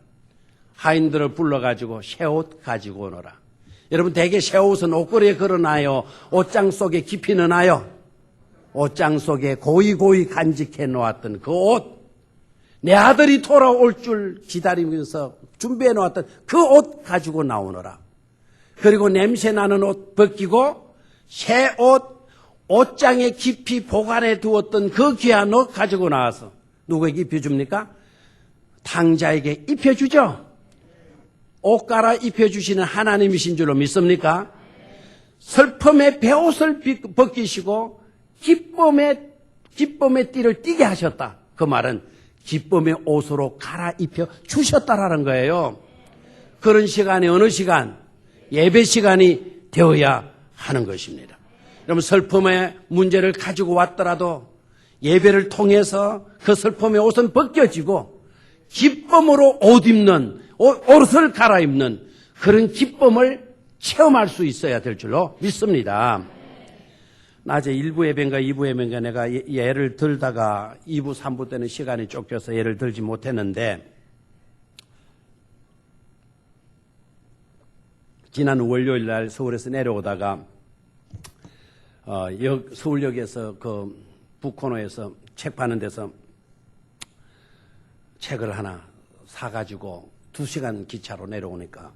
하인들을 불러가지고 새 옷 가지고 오너라. 여러분 대개 새 옷은 옷걸이에 걸어놔요? 옷장 속에 깊이 넣어놔요? 옷장 속에 고이고이 간직해 놓았던 그 옷, 내 아들이 돌아올 줄 기다리면서 준비해 놓았던 그 옷 가지고 나오너라. 그리고 냄새 나는 옷 벗기고 새 옷, 옷장에 깊이 보관해 두었던 그 귀한 옷 가지고 나와서 누구에게 입혀줍니까? 탕자에게 입혀주죠. 옷 갈아 입혀주시는 하나님이신 줄로 믿습니까? 슬픔의 베옷을 벗기시고 기쁨의 띠를 띠게 하셨다. 그 말은 기쁨의 옷으로 갈아입혀 주셨다라는 거예요. 그런 시간이 어느 시간? 예배 시간이 되어야 하는 것입니다. 여러분 슬픔의 문제를 가지고 왔더라도 예배를 통해서 그 슬픔의 옷은 벗겨지고 기쁨으로 옷 입는, 옷을 갈아입는 그런 기쁨을 체험할 수 있어야 될 줄로 믿습니다. 낮에 1부 예배인가 2부 예배인가 내가 예를 들다가 2부 3부 때는 시간이 쫓겨서 예를 들지 못했는데 지난 월요일 날 서울에서 내려오다가 서울역에서 그 북코너에서 책 파는 데서 책을 하나 사가지고 2시간 기차로 내려오니까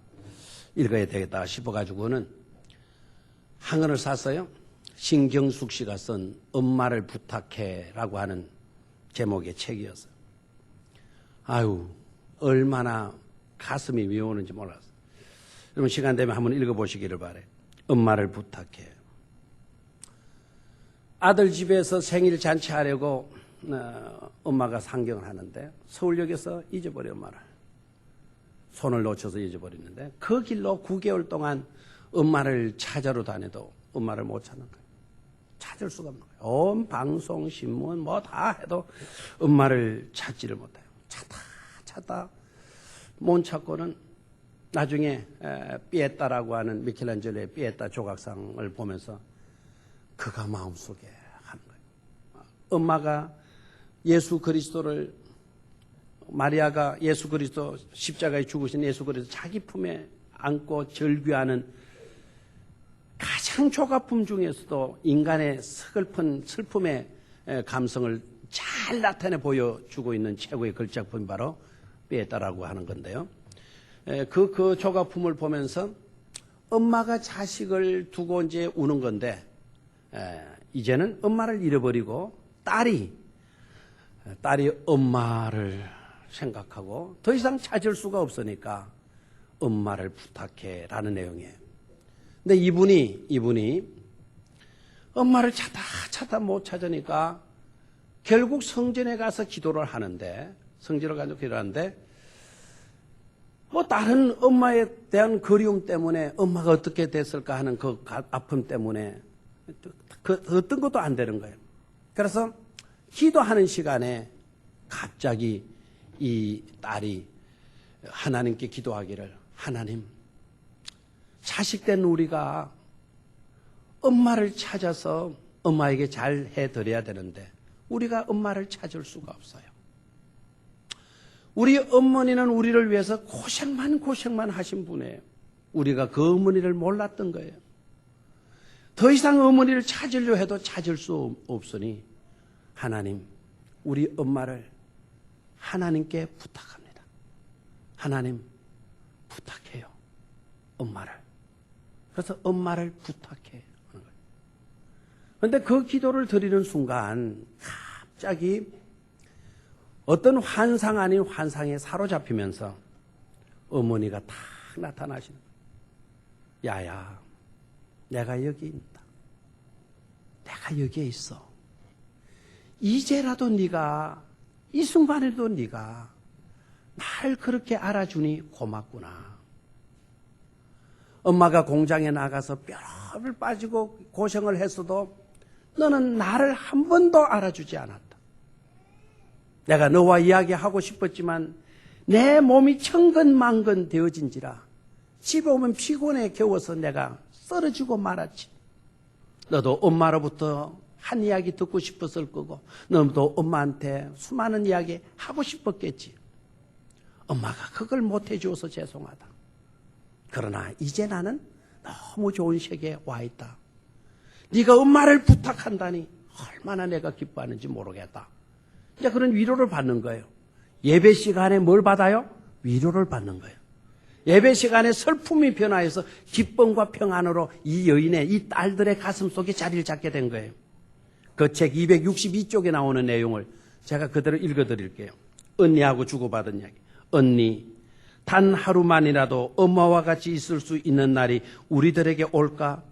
읽어야 되겠다 싶어가지고는 한 권을 샀어요. 신경숙 씨가 쓴 엄마를 부탁해라고 하는 제목의 책이었어요. 아유, 얼마나 가슴이 미오는지 몰랐어요. 여러분 시간 되면 한번 읽어보시기를 바라요. 엄마를 부탁해. 아들 집에서 생일 잔치하려고 엄마가 상경을 하는데 서울역에서 잊어버려 엄마를. 손을 놓쳐서 잊어버리는데 그 길로 9개월 동안 엄마를 찾아러 다녀도 엄마를 못 찾는 거예요. 찾을 수가 없는 거예요. 온 방송, 신문 뭐 다 해도 엄마를 찾지를 못해요. 찾다 못 찾고는 나중에 피에타라고 하는 미켈란젤로의 피에타 조각상을 보면서 그가 마음속에 하는 거예요. 엄마가 예수 그리스도를, 마리아가 예수 그리스도 십자가에 죽으신 예수 그리스도 자기 품에 안고 절규하는 가장 조각품 중에서도 인간의 서글픈 슬픔의 감성을 잘 나타내 보여주고 있는 최고의 걸작품이 바로 피에타라고 하는 건데요. 그 조각품을 보면서 엄마가 자식을 두고 이제 우는 건데 이제는 엄마를 잃어버리고 딸이 엄마를 생각하고 더 이상 찾을 수가 없으니까 엄마를 부탁해라는 내용이에요. 근데 이분이 엄마를 찾다 못 찾으니까 결국 성전에 가서 기도를 하는데, 성전을 가서 기도하는데 뭐 다른 엄마에 대한 그리움 때문에 엄마가 어떻게 됐을까 하는 그 아픔 때문에 그 어떤 것도 안 되는 거예요. 그래서 기도하는 시간에 갑자기 이 딸이 하나님께 기도하기를, 하나님, 자식된 우리가 엄마를 찾아서 엄마에게 잘 해드려야 되는데 우리가 엄마를 찾을 수가 없어요. 우리 어머니는 우리를 위해서 고생만 하신 분이에요. 우리가 그 어머니를 몰랐던 거예요. 더 이상 어머니를 찾으려 해도 찾을 수 없으니 하나님, 우리 엄마를 하나님께 부탁합니다. 하나님, 부탁해요. 엄마를. 그래서 엄마를 부탁해 하는 거예요. 그런데 그 기도를 드리는 순간 갑자기 어떤 환상 아닌 환상에 사로잡히면서 어머니가 탁 나타나시는 거예요. 야야, 내가 여기 있다. 내가 여기에 있어. 이제라도 네가, 이 순간에도 네가 날 그렇게 알아주니 고맙구나. 엄마가 공장에 나가서 뼈를 빠지고 고생을 했어도 너는 나를 한 번도 알아주지 않았다. 내가 너와 이야기하고 싶었지만 내 몸이 천근만근 되어진지라 집에 오면 피곤해 겨워서 내가 쓰러지고 말았지. 너도 엄마로부터 한 이야기 듣고 싶었을 거고 너도 엄마한테 수많은 이야기 하고 싶었겠지. 엄마가 그걸 못해 주어서 죄송하다. 그러나 이제 나는 너무 좋은 세계에 와 있다. 네가 엄마를 부탁한다니 얼마나 내가 기뻐하는지 모르겠다. 이제 그런 위로를 받는 거예요. 예배 시간에 뭘 받아요? 위로를 받는 거예요. 예배 시간에 슬픔이 변화해서 기쁨과 평안으로 이 여인의, 이 딸들의 가슴 속에 자리를 잡게 된 거예요. 그 책 262쪽에 나오는 내용을 제가 그대로 읽어드릴게요. 언니하고 주고받은 이야기. 언니, 단 하루만이라도 엄마와 같이 있을 수 있는 날이 우리들에게 올까?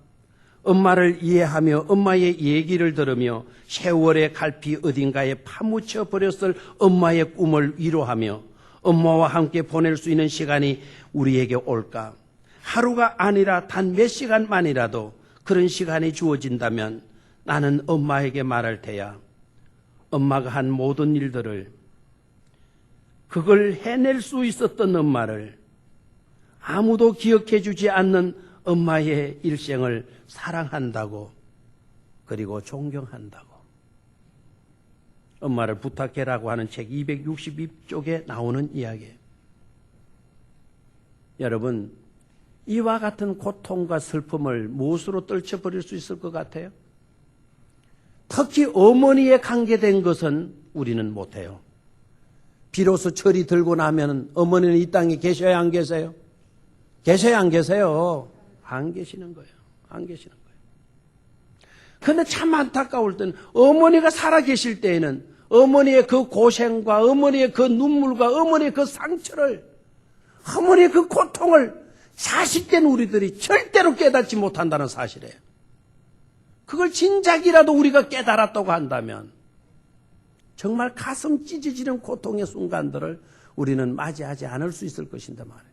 엄마를 이해하며 엄마의 얘기를 들으며 세월의 갈피 어딘가에 파묻혀 버렸을 엄마의 꿈을 위로하며 엄마와 함께 보낼 수 있는 시간이 우리에게 올까? 하루가 아니라 단 몇 시간만이라도 그런 시간이 주어진다면 나는 엄마에게 말할 테야. 엄마가 한 모든 일들을, 그걸 해낼 수 있었던 엄마를, 아무도 기억해 주지 않는 엄마의 일생을 사랑한다고, 그리고 존경한다고. 엄마를 부탁해라고 하는 책 262쪽에 나오는 이야기예요. 여러분, 이와 같은 고통과 슬픔을 무엇으로 떨쳐버릴 수 있을 것 같아요? 특히 어머니에 관계된 것은 우리는 못해요. 비로소 철이 들고 나면 어머니는 이 땅에 계셔야 안 계세요? 계셔야 안 계세요? 안 계시는 거예요. 안 계시는 거예요. 그런데 참 안타까울 때는 어머니가 살아계실 때에는 어머니의 그 고생과 어머니의 그 눈물과 어머니의 그 상처를, 어머니의 그 고통을 자식된 우리들이 절대로 깨닫지 못한다는 사실이에요. 그걸 진작이라도 우리가 깨달았다고 한다면 정말 가슴 찢어지는 고통의 순간들을 우리는 맞이하지 않을 수 있을 것인데 말이에요.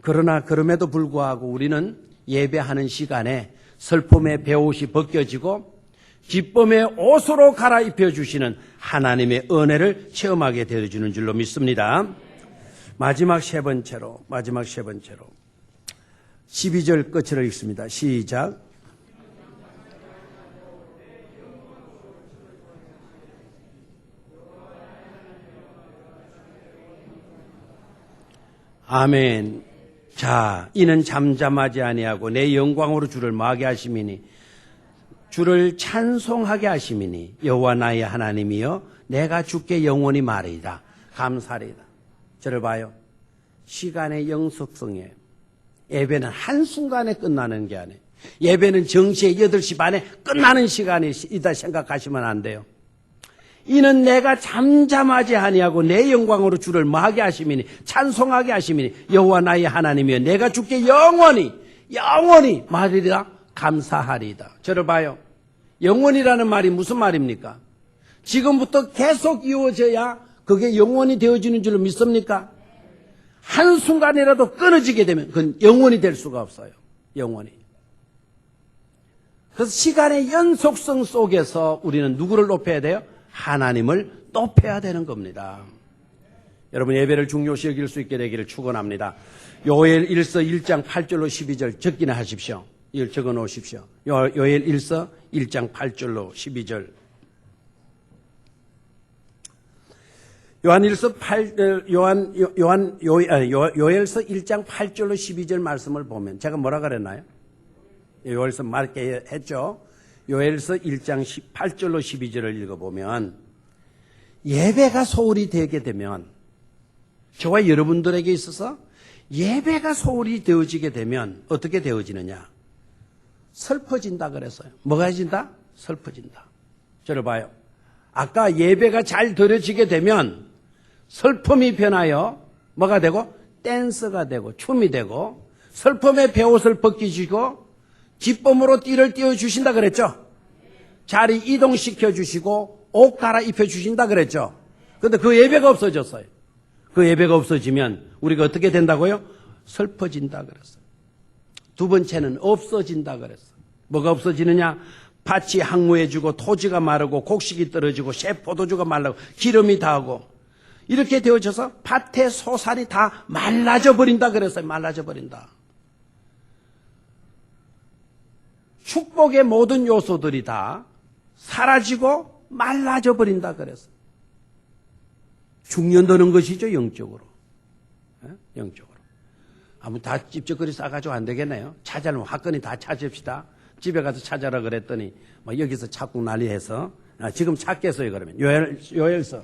그러나 그럼에도 불구하고 우리는 예배하는 시간에 슬픔의 베옷이 벗겨지고 기쁨의 옷으로 갈아입혀 주시는 하나님의 은혜를 체험하게 되어주는 줄로 믿습니다. 마지막 세 번째로 12절 끝을 읽습니다. 시작. 아멘. 자, 이는 잠잠하지 아니하고 내 영광으로 주를 마하게 하심이니 주를 찬송하게 하심이니 여호와 나의 하나님이여 내가 주께 영원히 말이다. 감사리다. 저를 봐요. 시간의 영속성에 예배는 한순간에 끝나는 게 아니에요. 예배는 정시에 8시 반에 끝나는 시간이다 생각하시면 안 돼요. 이는 내가 잠잠하지 아니하고 내 영광으로 주를 마하게 하심이니 찬송하게 하심이니 여호와 나의 하나님이여 내가 주께 영원히 말이라 감사하리이다. 저를 봐요. 영원이라는 말이 무슨 말입니까? 지금부터 계속 이루어져야 그게 영원이 되어지는 줄로 믿습니까? 한순간이라도 끊어지게 되면 그건 영원이 될 수가 없어요. 영원히. 그래서 시간의 연속성 속에서 우리는 누구를 높여야 돼요? 하나님을 높여야 되는 겁니다. 여러분 예배를 중요시 여길 수 있게 되기를 축원합니다. 요엘 1서 1장 8절로 12절 적기나 하십시오. 이걸 적어 놓으십시오. 요엘 1서 1장 8절로 12절. 요엘서 1장 8절로 12절 말씀을 보면 제가 뭐라 그랬나요? 요엘서 말게 했죠. 요엘서 1장 8절로 12절을 읽어보면 예배가 소홀히 되게 되면 저와 여러분들에게 있어서 예배가 소홀히 되어지게 되면 어떻게 되어지느냐? 슬퍼진다 그랬어요. 뭐가 해진다? 슬퍼진다. 저를 봐요. 아까 예배가 잘 드려지게 되면 슬픔이 변하여 뭐가 되고? 댄스가 되고 춤이 되고 슬픔의 베옷을 벗기시고 기쁨으로 띠를 띄워주신다 그랬죠. 자리 이동시켜 주시고 옷 갈아입혀 주신다 그랬죠. 그런데 그 예배가 없어졌어요. 그 예배가 없어지면 우리가 어떻게 된다고요? 슬퍼진다 그랬어요. 두 번째는 없어진다 그랬어요. 뭐가 없어지느냐? 밭이 항무해지고 토지가 마르고 곡식이 떨어지고 새 포도주가 말라고 기름이 다하고 이렇게 되어져서 밭의 소산이 다 말라져 버린다 그랬어요. 말라져 버린다. 축복의 모든 요소들이 다 사라지고 말라져 버린다 그랬어요. 죽는다는 것이죠, 영적으로. 영적으로. 아무 다 찝쩍거리 싸가지고 안 되겠네요. 찾아놓으면 학건이 다 찾읍시다. 집에 가서 찾아라 그랬더니 막 여기서 찾고 난리해서 지금 찾겠어요 그러면. 요엘서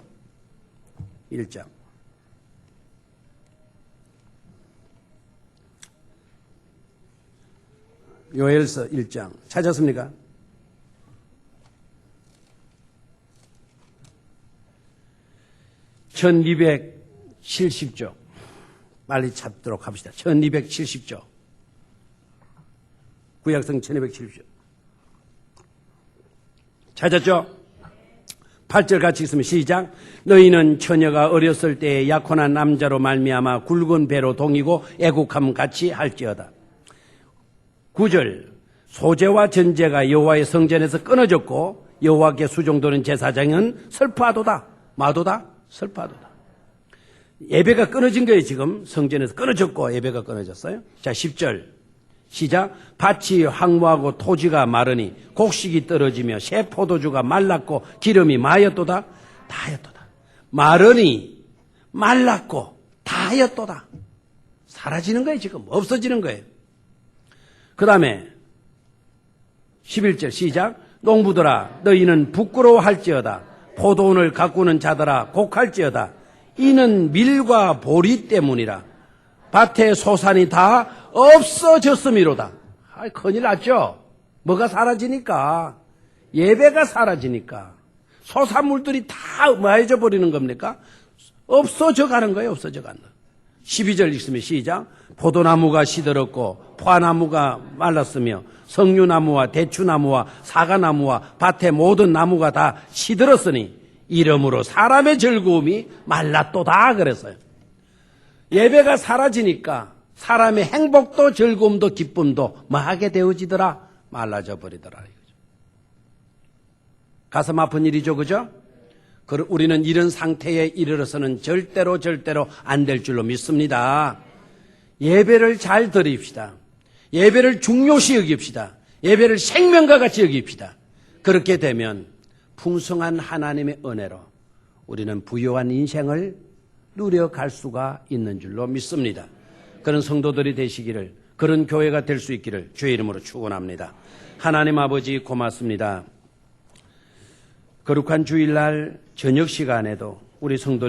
1장. 요엘서 1장. 찾았습니까? (1270조) 빨리 찾도록 합시다. 1270조. 구약성 1270조. 찾았죠? 8절 같이 있으면 시작. 너희는 처녀가 어렸을 때에 약혼한 남자로 말미암아 굵은 배로 동이고 애국함 같이 할지어다. 9절. 소제와 전제가 여호와의 성전에서 끊어졌고 여호와께 수종도는 제사장은 슬퍼하도다. 마도다. 슬퍼하도다. 예배가 끊어진 거예요. 지금 성전에서 끊어졌고 예배가 끊어졌어요. 자 10절 시작. 밭이 황무하고 토지가 마르니 곡식이 떨어지며 새 포도주가 말랐고 기름이 마였도다. 다였도다. 마르니 말랐고 다였도다. 사라지는 거예요. 지금 없어지는 거예요. 그 다음에 11절 시작. 농부들아 너희는 부끄러워할지어다. 포도원을 가꾸는 자들아 곡할지어다. 이는 밀과 보리 때문이라. 밭의 소산이 다 없어졌음이로다. 큰일 났죠. 뭐가 사라지니까? 예배가 사라지니까. 소산물들이 다 마해져 버리는 겁니까? 없어져 가는 거예요. 없어져 간다. 12절 읽으면 시작. 포도나무가 시들었고 포화나무가 말랐으며 석류나무와 대추나무와 사과나무와 밭의 모든 나무가 다 시들었으니 이러므로 사람의 즐거움이 말랐도다 그랬어요. 예배가 사라지니까 사람의 행복도 즐거움도 기쁨도 뭐하게 되어지더라? 말라져 버리더라. 가슴 아픈 일이죠. 그죠? 우리는 이런 상태에 이르러서는 절대로 안 될 줄로 믿습니다. 예배를 잘 드립시다. 예배를 중요시 여깁시다. 예배를 생명과 같이 여깁시다. 그렇게 되면 풍성한 하나님의 은혜로 우리는 부유한 인생을 누려갈 수가 있는 줄로 믿습니다. 그런 성도들이 되시기를, 그런 교회가 될 수 있기를 주의 이름으로 축원합니다. 하나님 아버지 고맙습니다. 거룩한 주일날 저녁 시간에도 우리 성도